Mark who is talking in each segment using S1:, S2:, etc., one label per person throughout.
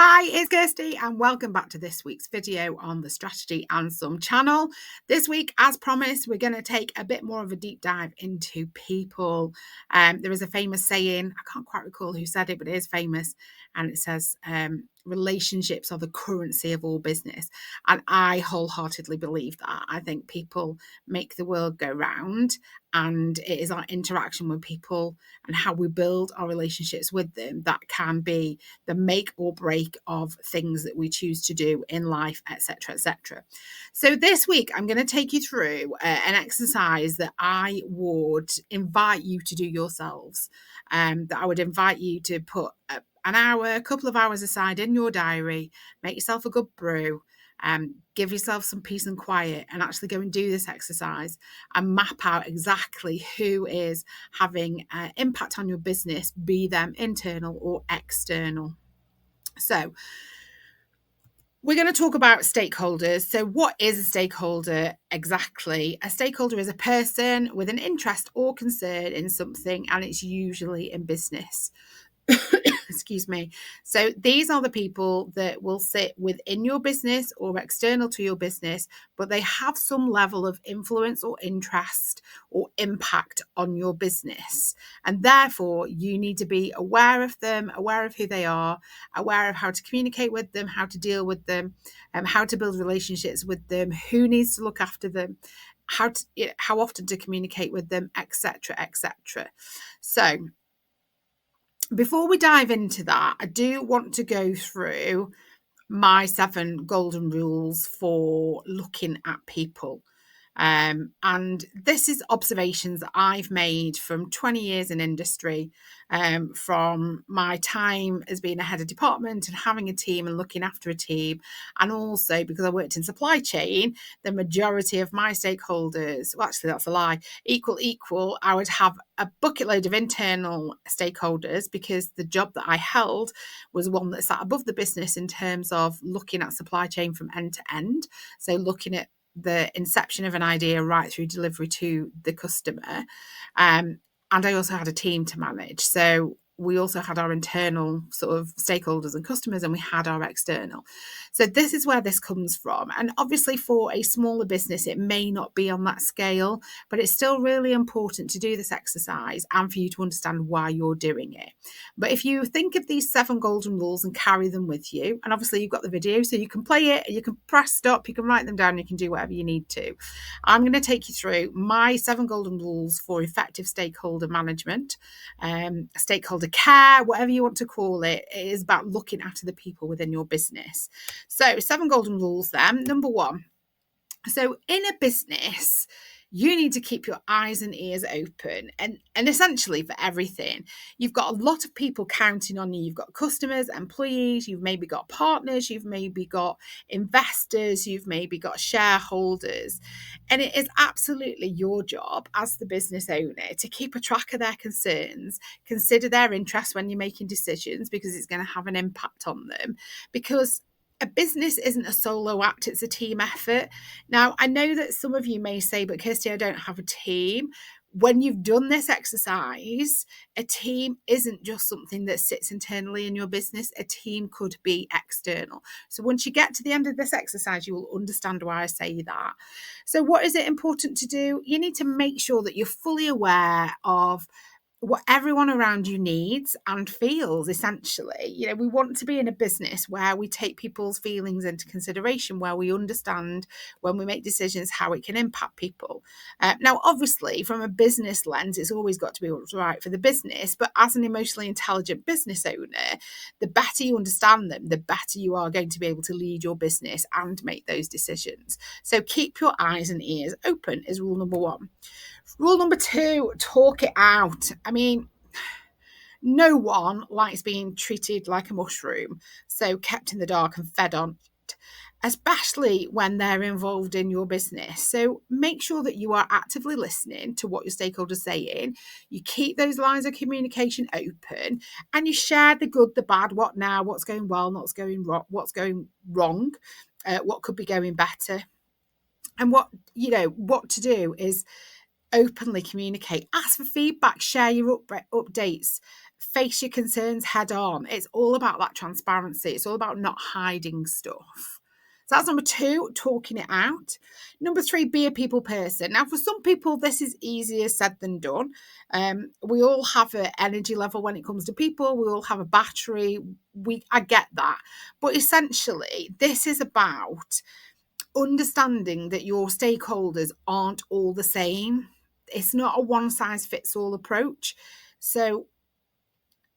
S1: Hi, it's Kirsty and welcome back to this week's video on the Strategy and Some channel. This week, as promised, we're going to take a bit more of a deep dive into people. There is a famous saying, I can't quite recall who said it, but it is famous, and it says, relationships are the currency of all business. And I wholeheartedly believe that. I think people make the world go round, and it is our interaction with people and how we build our relationships with them that can be the make or break of things that we choose to do in life, etc., etc. So this week, I'm going to take you through an exercise that I would invite you to do yourselves. That I would invite you to put an hour, a couple of hours aside in your diary, make yourself a good brew, give yourself some peace and quiet, and actually go and do this exercise and map out exactly who is having an impact on your business, be them internal or external. So we're going to talk about stakeholders. So what is a stakeholder exactly? A stakeholder is a person with an interest or concern in something, and it's usually in business. Excuse me. So these are the people that will sit within your business or external to your business, but they have some level of influence or interest or impact on your business. And therefore, you need to be aware of them, aware of who they are, aware of how to communicate with them, how to deal with them, how to build relationships with them, who needs to look after them, how often to communicate with them, etc., etc. So before we dive into that, I do want to go through my 7 golden rules for looking at people. And this is observations that I've made from 20 years in industry, from my time as being a head of department and having a team and looking after a team. And also because I worked in supply chain, the majority of my stakeholders, well, actually, that's a lie, equal, I would have a bucket load of internal stakeholders because the job that I held was one that sat above the business in terms of looking at supply chain from end to end. So looking at the inception of an idea right through delivery to the customer. And I also had a team to manage. So we also had our internal sort of stakeholders and customers, and we had our external. So this is where this comes from. And obviously for a smaller business, it may not be on that scale, but it's still really important to do this exercise and for you to understand why you're doing it. But if you think of these 7 golden rules and carry them with you, and obviously you've got the video, so you can play it, you can press stop, you can write them down, you can do whatever you need to. I'm going to take you through my 7 golden rules for effective stakeholder management, stakeholder care, whatever you want to call it. It is about looking after the people within your business. So 7 golden rules then. Number 1. So in a business, you need to keep your eyes and ears open and essentially for everything. You've got a lot of people counting on you. You've got customers, employees, you've maybe got partners, you've maybe got investors, you've maybe got shareholders. And it is absolutely your job as the business owner to keep a track of their concerns, consider their interests when you're making decisions because it's going to have an impact on them. Because a business isn't a solo act, it's a team effort. Now, I know that some of you may say, but Kirsty, I don't have a team. When you've done this exercise, a team isn't just something that sits internally in your business. A team could be external. So once you get to the end of this exercise, you will understand why I say that. So what is it important to do? You need to make sure that you're fully aware of what everyone around you needs and feels, essentially. We want to be in a business where we take people's feelings into consideration, where we understand when we make decisions how it can impact people. Now, obviously, from a business lens, it's always got to be what's right for the business. But as an emotionally intelligent business owner, the better you understand them, the better you are going to be able to lead your business and make those decisions. So keep your eyes and ears open is rule number 1. Rule number 2, talk it out. I mean, no one likes being treated like a mushroom, so kept in the dark and fed on, especially when they're involved in your business. So make sure that you are actively listening to what your stakeholders are saying. You keep those lines of communication open and you share the good, the bad, what now, what's going well, what's going wrong, what could be going better. And what to do is openly communicate, ask for feedback, share your updates, face your concerns head on. It's all about that transparency. It's all about not hiding stuff. So that's number 2, talking it out. Number 3, be a people person. Now, for some people, this is easier said than done. We all have an energy level when it comes to people. We all have a battery. I get that. But essentially, this is about understanding that your stakeholders aren't all the same. It's not a one size fits all approach. So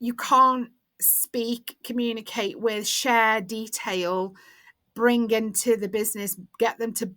S1: you can't speak, communicate with, share detail, bring into the business, get them to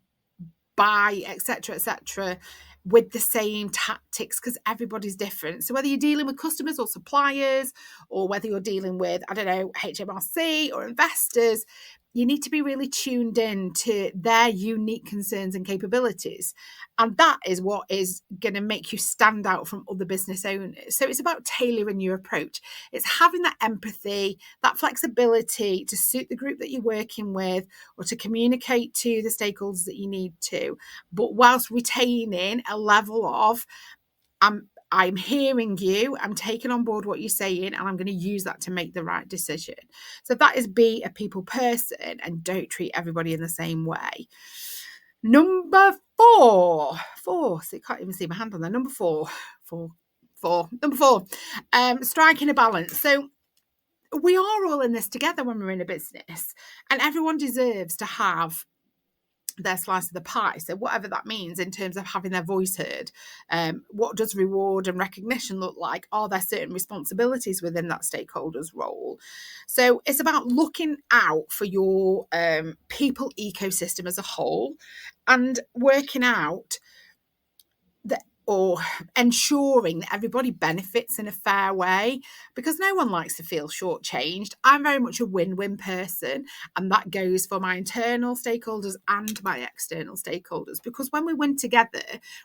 S1: buy, etc., with the same tactics, because everybody's different. So whether you're dealing with customers or suppliers, or whether you're dealing with, I don't know, HMRC or investors, you need to be really tuned in to their unique concerns and capabilities. And that is what is going to make you stand out from other business owners. So it's about tailoring your approach. It's having that empathy, that flexibility to suit the group that you're working with, or to communicate to the stakeholders that you need to, but whilst retaining a level of, I'm hearing you, I'm taking on board what you're saying, and I'm going to use that to make the right decision. So that is be a people person and don't treat everybody in the same way. Number 4, so you can't even see my hand on there. Number 4, striking a balance. So we are all in this together when we're in a business, and everyone deserves to have their slice of the pie. So whatever that means in terms of having their voice heard, what does reward and recognition look like? Are there certain responsibilities within that stakeholder's role? So it's about looking out for your people ecosystem as a whole and working out that, or ensuring that everybody benefits in a fair way, because no one likes to feel shortchanged. I'm very much a win-win person, and that goes for my internal stakeholders and my external stakeholders, because when we win together,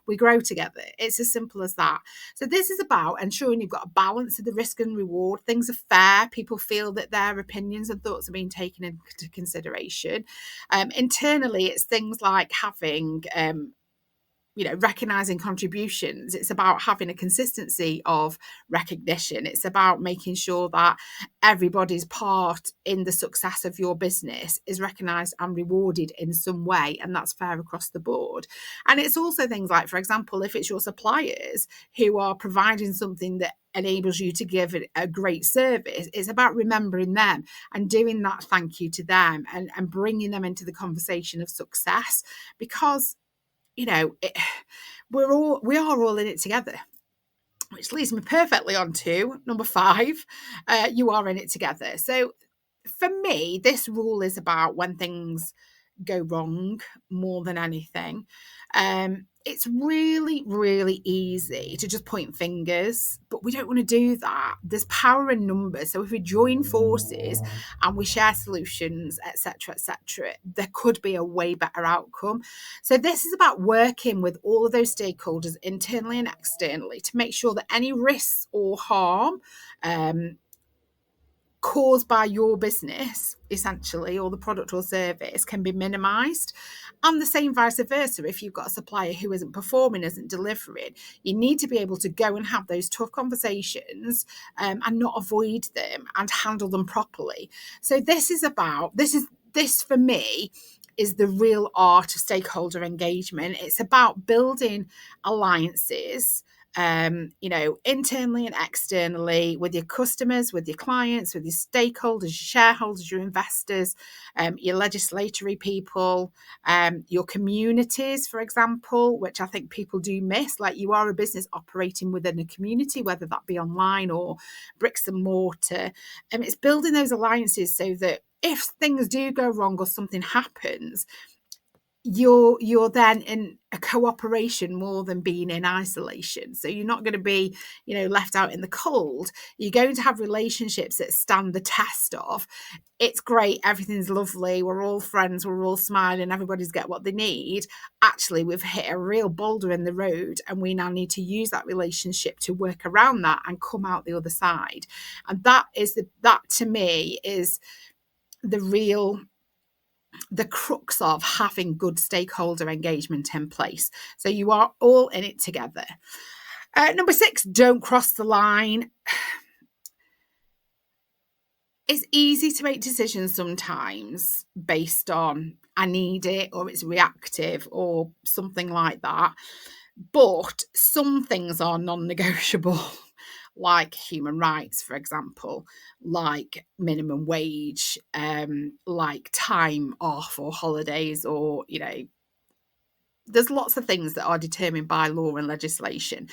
S1: we grow together. It's as simple as that. So this is about ensuring you've got a balance of the risk and reward. Things are fair. People feel that their opinions and thoughts are being taken into consideration. Internally, it's things like having recognizing contributions. It's about having a consistency of recognition. It's about making sure that everybody's part in the success of your business is recognized and rewarded in some way, and that's fair across the board. And it's also things like, for example, if it's your suppliers who are providing something that enables you to give a great service, it's about remembering them and doing that thank you to them, and bringing them into the conversation of success, because we are all in it together, which leads me perfectly on to number 5. You are in it together. So for me, this rule is about when things go wrong more than anything. It's really, really easy to just point fingers, but we don't want to do that. There's power in numbers. So if we join forces and we share solutions, etc., there could be a way better outcome. So this is about working with all of those stakeholders internally and externally to make sure that any risks or harm caused by your business, essentially, or the product or service, can be minimized. And the same vice versa. If you've got a supplier who isn't performing, isn't delivering, you need to be able to go and have those tough conversations and not avoid them, and handle them properly. So this for me is the real art of stakeholder engagement. It's about building alliances, internally and externally, with your customers, with your clients, with your stakeholders, your shareholders, your investors, your legislatory people, your communities, for example, which I think people do miss. Like, you are a business operating within a community, whether that be online or bricks and mortar. And it's building those alliances so that if things do go wrong or something happens, you're then in a cooperation more than being in isolation. So you're not going to be, left out in the cold. You're going to have relationships that stand the test of, it's great, everything's lovely, we're all friends, we're all smiling, everybody's get what they need. Actually, we've hit a real boulder in the road, and we now need to use that relationship to work around that and come out the other side. And that to me is the real the crux of having good stakeholder engagement in place. So you are all in it together. Number 6, don't cross the line. It's easy to make decisions sometimes based on I need it, or it's reactive, or something like that. But some things are non-negotiable, like human rights, for example, like minimum wage, like time off or holidays, or, there's lots of things that are determined by law and legislation.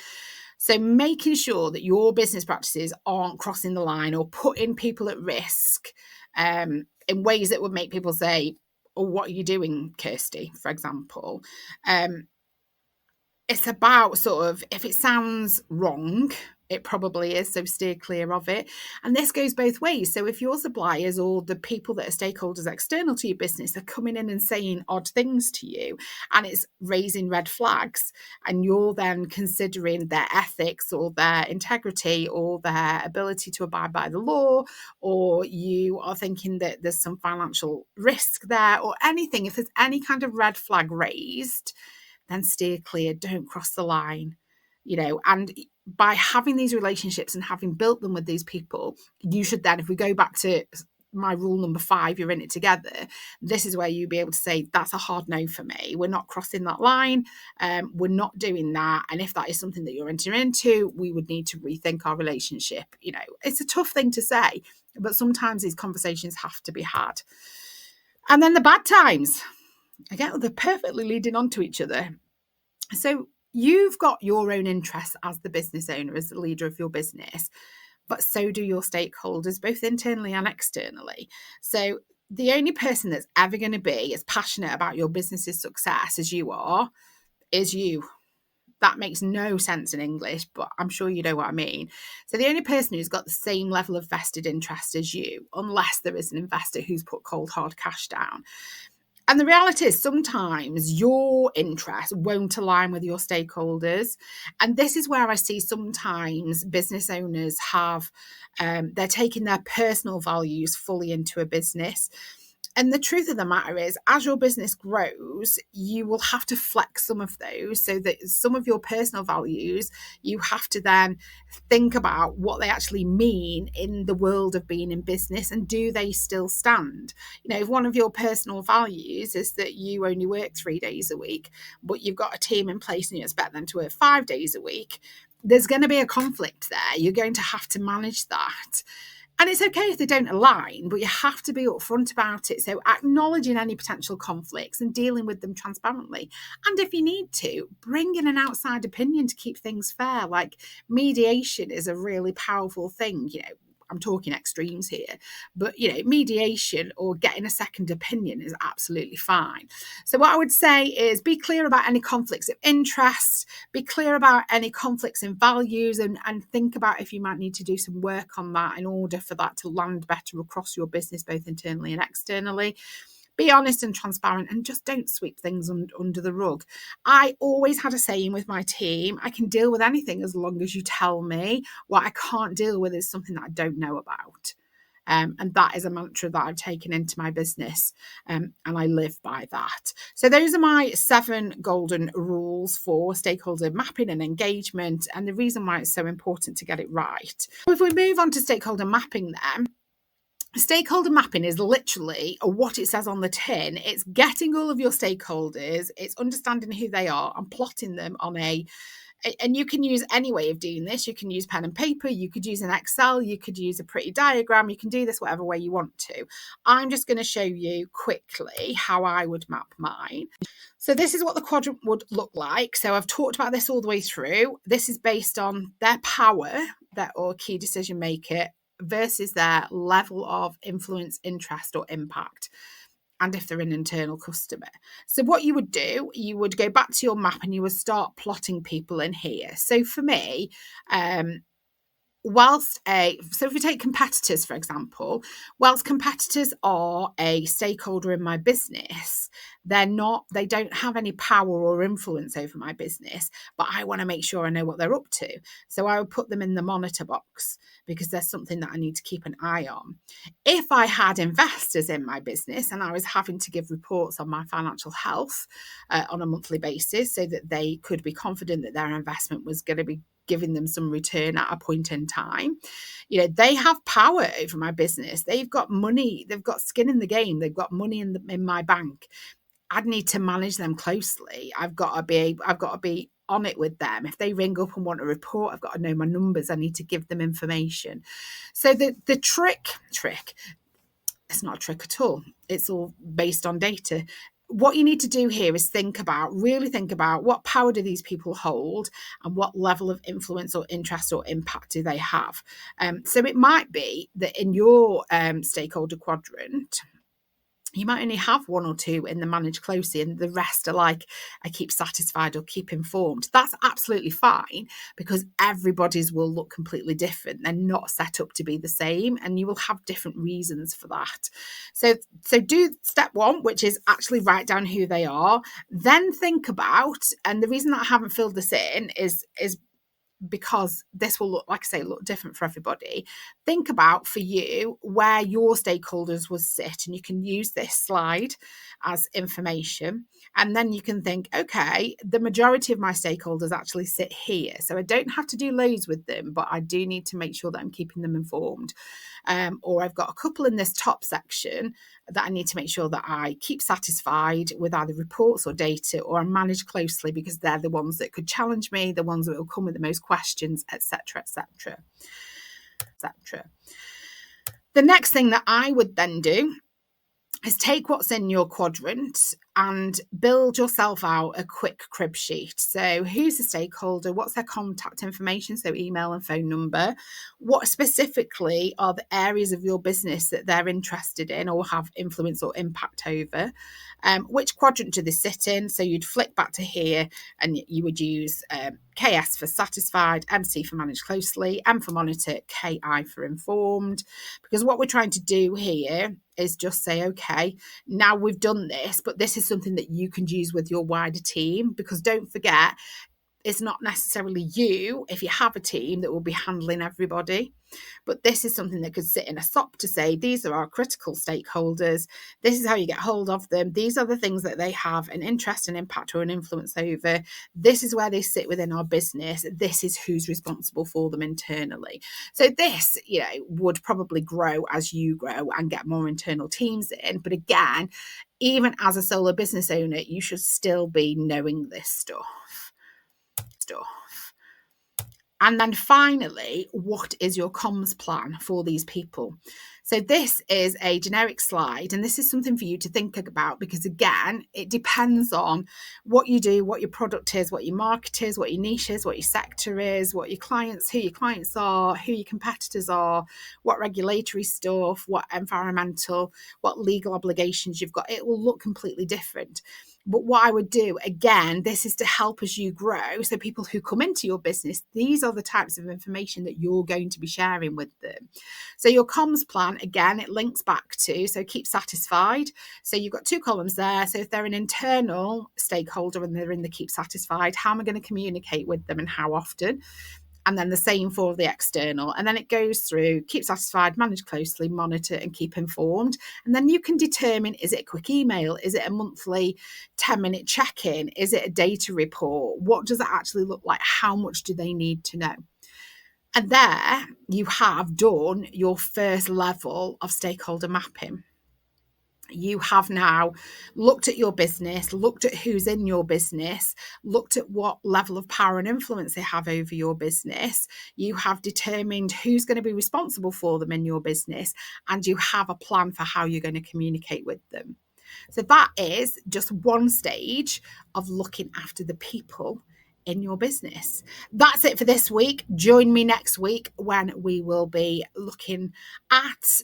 S1: So making sure that your business practices aren't crossing the line or putting people at risk in ways that would make people say, oh, what are you doing, Kirsty, for example? It's about sort of, if it sounds wrong, it probably is, so steer clear of it. And this goes both ways. So if your suppliers or the people that are stakeholders external to your business are coming in and saying odd things to you, and it's raising red flags, and you're then considering their ethics or their integrity or their ability to abide by the law, or you are thinking that there's some financial risk there or anything, if there's any kind of red flag raised, then steer clear, don't cross the line, and by having these relationships and having built them with these people, you should then, if we go back to my rule number 5, you're in it together, this is where you'll be able to say, that's a hard no for me. We're not crossing that line. We're not doing that. And if that is something that you're entering into, we would need to rethink our relationship. It's a tough thing to say, but sometimes these conversations have to be had. And then the bad times. Again, they're perfectly leading on to each other. So you've got your own interests as the business owner, as the leader of your business, but so do your stakeholders, both internally and externally. So the only person that's ever going to be as passionate about your business's success as you are is you. That makes no sense in English, but I'm sure you know what I mean. So the only person who's got the same level of vested interest as you, unless there is an investor who's put cold hard cash down. And the reality is sometimes your interests won't align with your stakeholders. And this is where I see sometimes business owners they're taking their personal values fully into a business. And the truth of the matter is, as your business grows, you will have to flex some of those, so that some of your personal values, you have to then think about what they actually mean in the world of being in business, and do they still stand? If one of your personal values is that you only work 3 days a week, but you've got a team in place and you expect them to work 5 days a week, there's going to be a conflict there. You're going to have to manage that. And it's okay if they don't align, but you have to be upfront about it. So acknowledging any potential conflicts and dealing with them transparently. And if you need to, bring in an outside opinion to keep things fair. Like, mediation is a really powerful thing. I'm talking extremes here, but mediation or getting a second opinion is absolutely fine. So what I would say is, be clear about any conflicts of interest, be clear about any conflicts in values, and think about if you might need to do some work on that in order for that to land better across your business, both internally and externally. Be honest and transparent, and just don't sweep things under the rug. I always had a saying with my team: I can deal with anything as long as you tell me. What I can't deal with is something that I don't know about. And that is a mantra that I've taken into my business, and I live by that. So those are my 7 golden rules for stakeholder mapping and engagement, and the reason why it's so important to get it right. If we move on to stakeholder mapping then, stakeholder mapping is literally what it says on the tin. It's getting all of your stakeholders, it's understanding who they are and plotting them on and you can use any way of doing this. You can use pen and paper, you could use an Excel, you could use a pretty diagram, you can do this whatever way you want to. I'm just going to show you quickly how I would map mine. So this is what the quadrant would look like. So I've talked about this all the way through. This is based on their power, or key decision maker, versus their level of influence, interest, or impact, and if they're an internal customer. So what you would do, you would go back to your map and you would start plotting people in here. So for me, so if we take competitors, for example, whilst competitors are a stakeholder in my business, they don't have any power or influence over my business, but I want to make sure I know what they're up to. So I would put them in the monitor box because there's something that I need to keep an eye on. If I had investors in my business and I was having to give reports on my financial health on a monthly basis so that they could be confident that their investment was going to be giving them some return at a point in time, they have power over my business. They've got money, they've got skin in the game, they've got money in my bank. I'd need to manage them closely. I've got to be on it with them. If they ring up and want a report, I've got to know my numbers. I need to give them information. So the trick, it's not a trick at all. It's all based on data. What you need to do here is really think about what power do these people hold and what level of influence or interest or impact do they have. So it might be that in your stakeholder quadrant, you might only have one or two in the manage closely and the rest are like, I keep satisfied or keep informed. That's absolutely fine because everybody's will look completely different. They're not set up to be the same and you will have different reasons for that. So do step one, which is actually write down who they are, then think about, and the reason that I haven't filled this in is because this will look different for everybody. Think about for you where your stakeholders will sit, and you can use this slide as information. And then you can think, okay, the majority of my stakeholders actually sit here. So I don't have to do loads with them, but I do need to make sure that I'm keeping them informed. Or I've got a couple in this top section that I need to make sure that I keep satisfied with either reports or data, or I manage closely because they're the ones that could challenge me, the ones that will come with the most questions, etc., etc., etc. The next thing that I would then do is take what's in your quadrant and build yourself out a quick crib sheet. So who's the stakeholder? What's their contact information? So email and phone number. What specifically are the areas of your business that they're interested in or have influence or impact over? Which quadrant do they sit in? So you'd flick back to here and you would use KS for satisfied, MC for manage closely, M for monitor, KI for informed. Because what we're trying to do here is just say, okay, now we've done this, but this is something that you can use with your wider team, because don't forget, it's not necessarily you, if you have a team, that will be handling everybody. But this is something that could sit in a SOP to say, these are our critical stakeholders. This is how you get hold of them. These are the things that they have an interest and impact or an influence over. This is where they sit within our business. This is who's responsible for them internally. So this, would probably grow as you grow and get more internal teams in. But again, even as a solo business owner, you should still be knowing this stuff. And then finally, what is your comms plan for these people? So this is a generic slide, and this is something for you to think about, because again, it depends on what you do, what your product is, what your market is, what your niche is, what your sector is, what your clients, who your clients are, who your competitors are, what regulatory stuff, what environmental, what legal obligations you've got. It will look completely different. But what I would do, again, this is to help as you grow. So people who come into your business, these are the types of information that you're going to be sharing with them. So your comms plan, again, it links back to, so keep satisfied. So you've got two columns there. So if they're an internal stakeholder and they're in the keep satisfied, how am I going to communicate with them and how often? And then the same for the external. And then it goes through keep satisfied, manage closely, monitor, and keep informed. And then you can determine, is it a quick email? Is it a monthly 10-minute check-in? Is it a data report? What does it actually look like? How much do they need to know? And there you have done your first level of stakeholder mapping. You have now looked at your business, looked at who's in your business, looked at what level of power and influence they have over your business. You have determined who's going to be responsible for them in your business, and you have a plan for how you're going to communicate with them. So that is just one stage of looking after the people in your business. That's it for this week. Join me next week when we will be looking at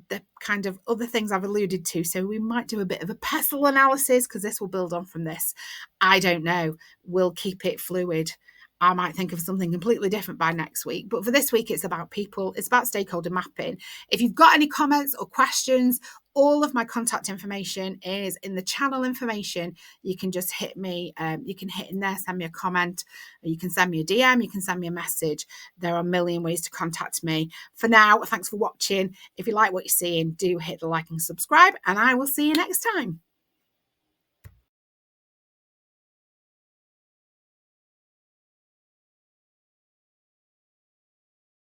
S1: the kind of other things I've alluded to. So we might do a bit of a pestle analysis, because this will build on from this. I don't know. We'll keep it fluid. I might think of something completely different by next week. But for this week, it's about people, it's about stakeholder mapping. If you've got any comments or questions, all of my contact information is in the channel information. You can just hit me, you can hit in there, send me a comment, or you can send me a DM, you can send me a message. There are a million ways to contact me. For now, thanks for watching. If you like what you're seeing, do hit the like and subscribe, and I will see you next time.